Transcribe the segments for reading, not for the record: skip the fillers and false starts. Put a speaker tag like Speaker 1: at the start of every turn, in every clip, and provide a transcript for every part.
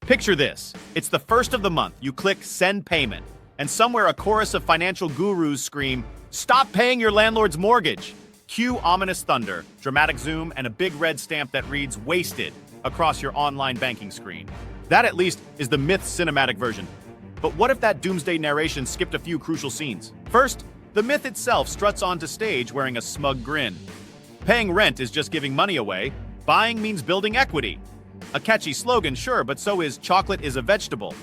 Speaker 1: Picture this. It's the first of the month. You click Send Payment, and somewhere a chorus of financial gurus scream, "Stop paying your landlord's mortgage!" Cue ominous thunder, dramatic zoom, and a big red stamp that reads "Wasted" across your online banking screen. That, at least, is the Myth cinematic version. But what if that doomsday narration skipped a few crucial scenes? First, the Myth itself struts onto stage wearing a smug grin. Paying rent is just giving money away. Buying means building equity. A catchy slogan, sure, but so is "chocolate is a vegetable."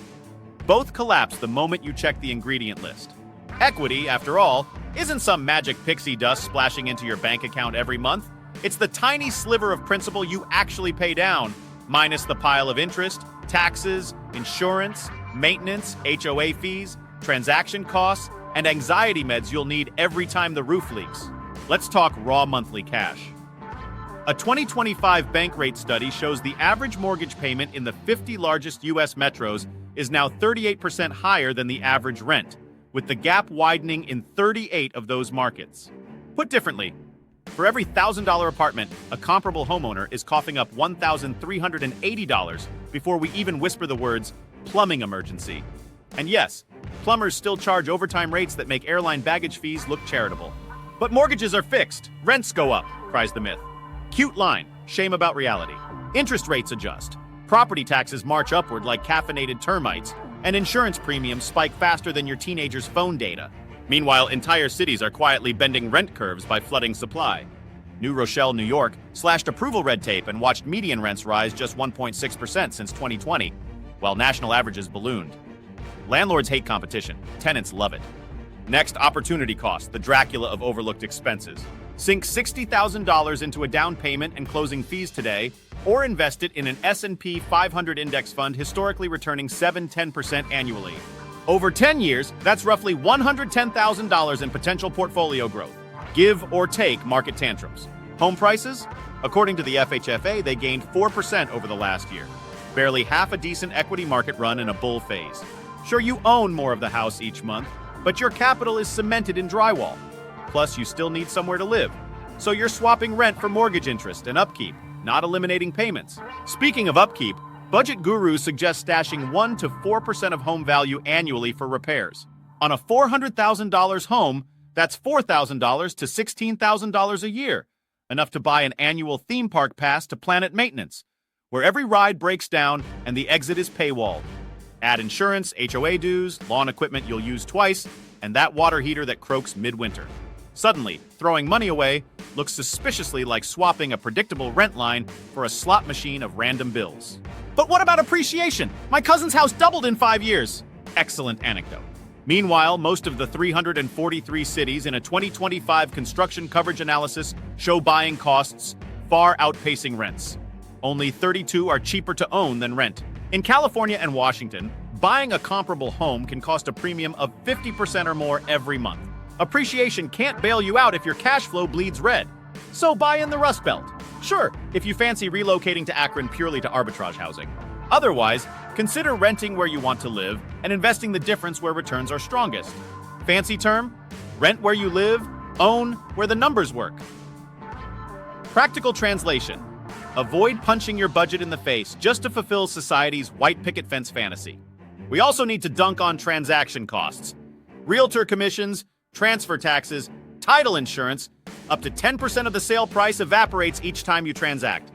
Speaker 1: Both collapse the moment you check the ingredient list. Equity, after all, isn't some magic pixie dust splashing into your bank account every month. It's the tiny sliver of principal you actually pay down, minus the pile of interest, taxes, insurance, maintenance, HOA fees, transaction costs, and anxiety meds you'll need every time the roof leaks. Let's talk raw monthly cash. A 2025 bank rate study shows the average mortgage payment in the 50 largest U.S. metros is now 38% higher than the average rent, with the gap widening in 38 of those markets. Put differently, for every $1,000 apartment, a comparable homeowner is coughing up $1,380 before we even whisper the words, "plumbing emergency." And yes, plumbers still charge overtime rates that make airline baggage fees look charitable. But mortgages are fixed. Rents go up, cries the Myth. Cute line, shame about reality. Interest rates adjust. Property taxes march upward like caffeinated termites, and insurance premiums spike faster than your teenager's phone data. Meanwhile, entire cities are quietly bending rent curves by flooding supply. New Rochelle, New York, slashed approval red tape and watched median rents rise just 1.6% since 2020, while national averages ballooned. Landlords hate competition. Tenants love it. Next, opportunity cost, the Dracula of overlooked expenses. Sink $60,000 into a down payment and closing fees today, or invest it in an S&P 500 index fund historically returning 7–10% annually. Over 10 years, that's roughly $110,000 in potential portfolio growth. Give or take market tantrums. Home prices? According to the FHFA, they gained 4% over the last year. Barely half a decent equity market run in a bull phase. Sure, you own more of the house each month, but your capital is cemented in drywall. Plus, you still need somewhere to live. So you're swapping rent for mortgage interest and upkeep, not eliminating payments. Speaking of upkeep, budget gurus suggest stashing 1 to 4% of home value annually for repairs. On a $400,000 home, that's $4,000 to $16,000 a year, enough to buy an annual theme park pass to Planet Maintenance, where every ride breaks down and the exit is paywalled. Add insurance, HOA dues, lawn equipment you'll use twice, and that water heater that croaks midwinter. Suddenly, throwing money away looks suspiciously like swapping a predictable rent line for a slot machine of random bills. But what about appreciation? My cousin's house doubled in 5 years. Excellent anecdote. Meanwhile, most of the 343 cities in a 2025 construction coverage analysis show buying costs far outpacing rents. Only 32 are cheaper to own than rent. In California and Washington, buying a comparable home can cost a premium of 50% or more every month. Appreciation can't bail you out if your cash flow bleeds red. So buy in the Rust Belt. Sure, if you fancy relocating to Akron purely to arbitrage housing. Otherwise, consider renting where you want to live and investing the difference where returns are strongest. Fancy term? Rent where you live, own where the numbers work. Practical translation. Avoid punching your budget in the face just to fulfill society's white picket fence fantasy. We also need to dunk on transaction costs. Realtor commissions, transfer taxes, title insurance, up to 10% of the sale price evaporates each time you transact.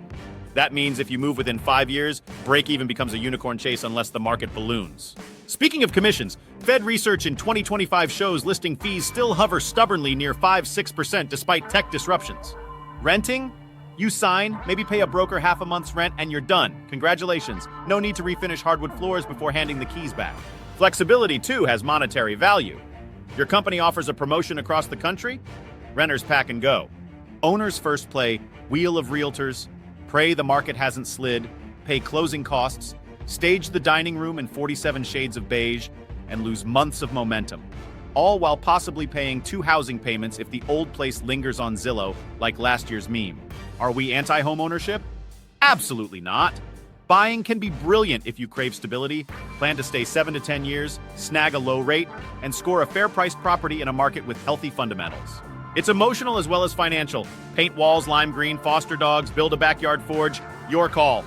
Speaker 1: That means if you move within 5 years, break-even becomes a unicorn chase unless the market balloons. Speaking of commissions, Fed research in 2025 shows listing fees still hover stubbornly near 5–6% despite tech disruptions. Renting? You sign, maybe pay a broker half a month's rent, and you're done. Congratulations. No need to refinish hardwood floors before handing the keys back. Flexibility, too, has monetary value. Your company offers a promotion across the country? Renters pack and go. Owners first play Wheel of Realtors, pray the market hasn't slid, pay closing costs, stage the dining room in 47 shades of beige, and lose months of momentum. All while possibly paying 2 housing payments if the old place lingers on Zillow, like last year's meme. Are we anti-homeownership? Absolutely not. Buying can be brilliant if you crave stability, plan to stay 7 to 10 years, snag a low rate, and score a fair-priced property in a market with healthy fundamentals. It's emotional as well as financial. Paint walls lime green, foster dogs, build a backyard forge, your call.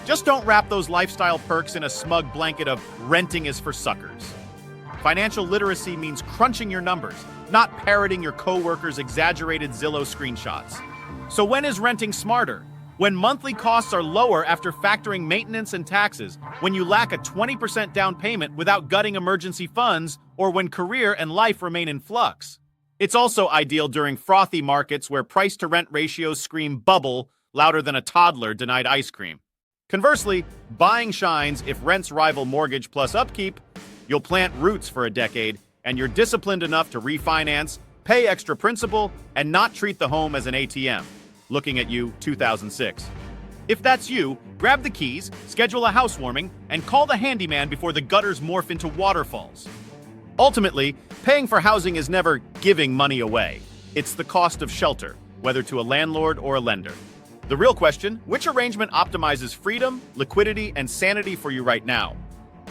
Speaker 1: Just don't wrap those lifestyle perks in a smug blanket of renting is for suckers. Financial literacy means crunching your numbers, not parroting your coworkers' exaggerated Zillow screenshots. So when is renting smarter? When monthly costs are lower after factoring maintenance and taxes, when you lack a 20% down payment without gutting emergency funds, or when career and life remain in flux. It's also ideal during frothy markets where price-to-rent ratios scream bubble louder than a toddler denied ice cream. Conversely, buying shines if rents rival mortgage plus upkeep. You'll plant roots for a decade, and you're disciplined enough to refinance, pay extra principal, and not treat the home as an ATM. Looking at you, 2006. If that's you, grab the keys, schedule a housewarming, and call the handyman before the gutters morph into waterfalls. Ultimately, paying for housing is never giving money away. It's the cost of shelter, whether to a landlord or a lender. The real question, which arrangement optimizes freedom, liquidity, and sanity for you right now?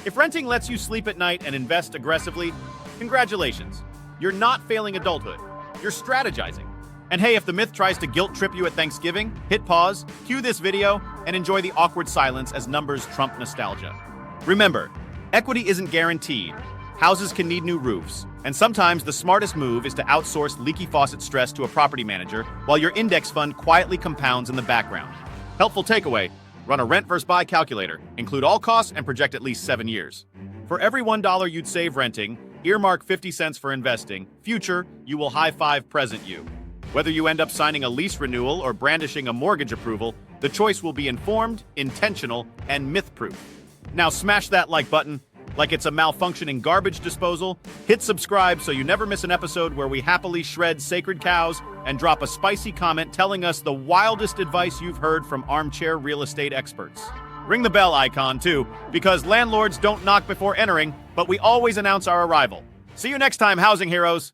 Speaker 1: If renting lets you sleep at night and invest aggressively, congratulations. You're not failing adulthood. You're strategizing. And hey, if the myth tries to guilt trip you at Thanksgiving, hit pause, cue this video, and enjoy the awkward silence as numbers trump nostalgia. Remember, equity isn't guaranteed. Houses can need new roofs, and sometimes the smartest move is to outsource leaky faucet stress to a property manager while your index fund quietly compounds in the background. Helpful takeaway, run a rent versus buy calculator, include all costs, and project at least 7 years. For every $1 you'd save renting, earmark 50 cents for investing. Future, you will high-five present you. Whether you end up signing a lease renewal or brandishing a mortgage approval, the choice will be informed, intentional, and myth-proof. Now smash that like button like it's a malfunctioning garbage disposal. Hit subscribe so you never miss an episode where we happily shred sacred cows, and drop a spicy comment telling us the wildest advice you've heard from armchair real estate experts. Ring the bell icon too, because landlords don't knock before entering, but we always announce our arrival. See you next time, housing heroes.